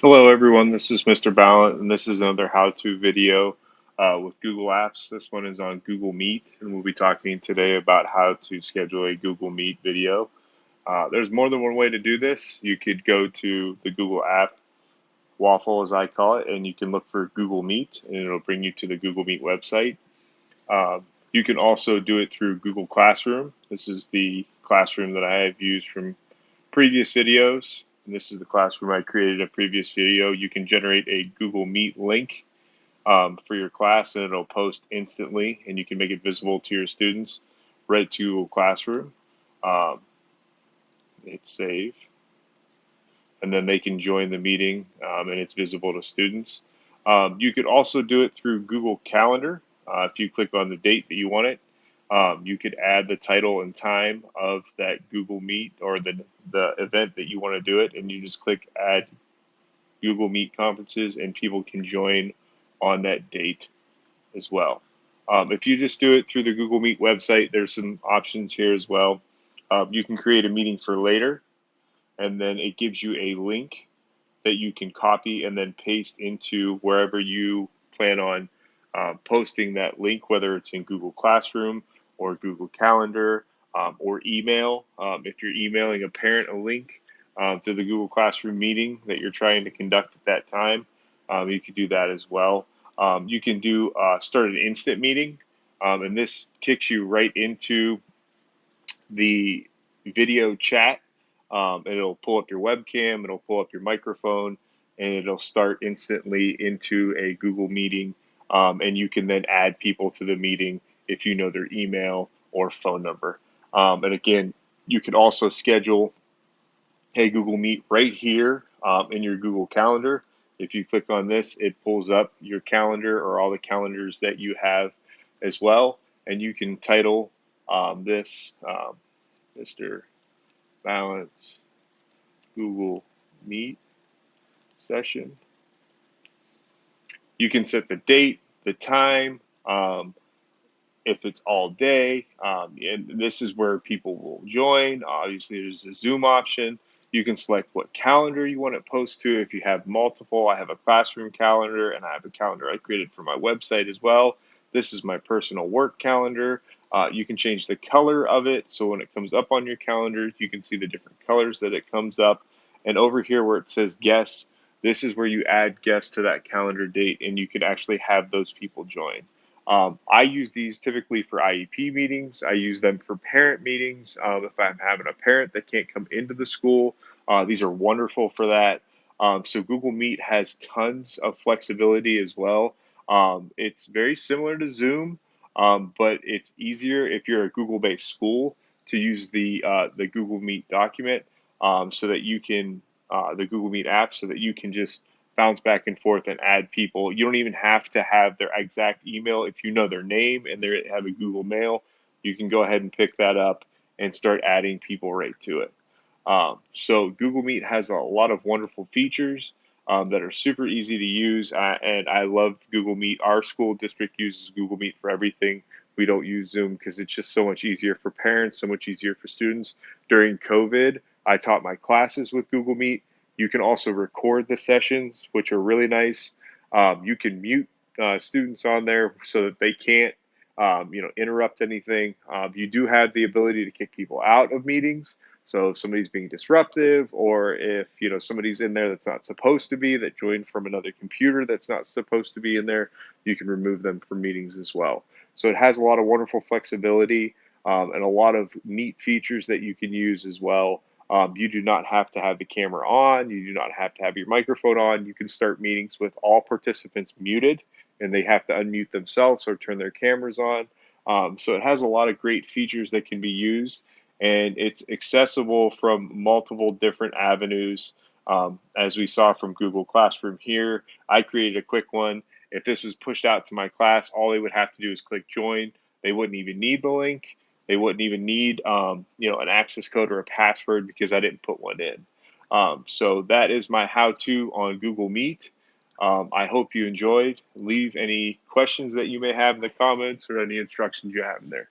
Hello everyone, this is Mr. Ballant and this is another how-to video with Google Apps. This one is on Google Meet and we'll be talking today about how to schedule a Google Meet video. There's more than one way to do this. You could go to the Google app, Waffle as I call it, and you can look for Google Meet and it'll bring you to the Google Meet website. You can also do it through Google Classroom. This is the classroom that I have used from previous videos. And this is the classroom I created a previous video. You can generate a Google Meet link for your class and it'll post instantly and you can make it visible to your students right to Google Classroom. Um, Hit save and then they can join the meeting and it's visible to students. You could also do it through Google Calendar. If you click on the date that you want it, you could add the title and time of that Google Meet or the event that you want to do it, and you just click Add Google Meet Conferences, and people can join on that date as well. If you just do it through the Google Meet website, there's some options here as well. You can create a meeting for later, and then it gives you a link that you can copy and then paste into wherever you plan on posting that link, whether it's in Google Classroom or Google Calendar or email. If you're emailing a parent a link to the Google Classroom meeting that you're trying to conduct at that time, you can do that as well. You can do start an instant meeting, and this kicks you right into the video chat. It'll pull up your webcam, it'll pull up your microphone, and it'll start instantly into a Google meeting. And you can then add people to the meeting if you know their email or phone number. And again, you can also schedule a Google Meet right here in your Google Calendar. If you click on this, it pulls up your calendar or all the calendars that you have as well. And you can title this Mr. Balance Google Meet session. You can set the date, the time, if it's all day, and this is where people will join. Obviously, there's a Zoom option. You can select what calendar you want to post to. If you have multiple, I have a classroom calendar and I have a calendar I created for my website as well. This is my personal work calendar. You can change the color of it, so when it comes up on your calendar, you can see the different colors that it comes up. And over here where it says guests, this is where you add guests to that calendar date, and you can actually have those people join. I use these typically for IEP meetings. I use them for parent meetings. If I'm having a parent that can't come into the school, these are wonderful for that. So Google Meet has tons of flexibility as well. It's very similar to Zoom, but it's easier if you're a Google-based school to use the Google Meet document so that you can the Google Meet app so that you can just bounce back and forth and add people. You don't even have to have their exact email. If you know their name and they have a Google Mail, you can go ahead and pick that up and start adding people right to it. So Google Meet has a lot of wonderful features that are super easy to use, and I love Google Meet. Our school district uses Google Meet for everything. We don't use Zoom because it's just so much easier for parents, so much easier for students. During COVID, I taught my classes with Google Meet. You can also record the sessions, which are really nice. You can mute students on there so that they can't, interrupt anything. You do have the ability to kick people out of meetings. So if somebody's being disruptive, or if somebody's in there that's not supposed to be, that joined from another computer that's not supposed to be in there, you can remove them from meetings as well. So it has a lot of wonderful flexibility and a lot of neat features that you can use as well. You do not have to have the camera on. You do not have to have your microphone on. You can start meetings with all participants muted, and they have to unmute themselves or turn their cameras on. So it has a lot of great features that can be used, and it's accessible from multiple different avenues. As we saw from Google Classroom here, I created a quick one. If this was pushed out to my class, all they would have to do is click join. They wouldn't even need the link. They wouldn't even need, an access code or a password because I didn't put one in. So that is my how-to on Google Meet. I hope you enjoyed. Leave any questions that you may have in the comments or any instructions you have in there.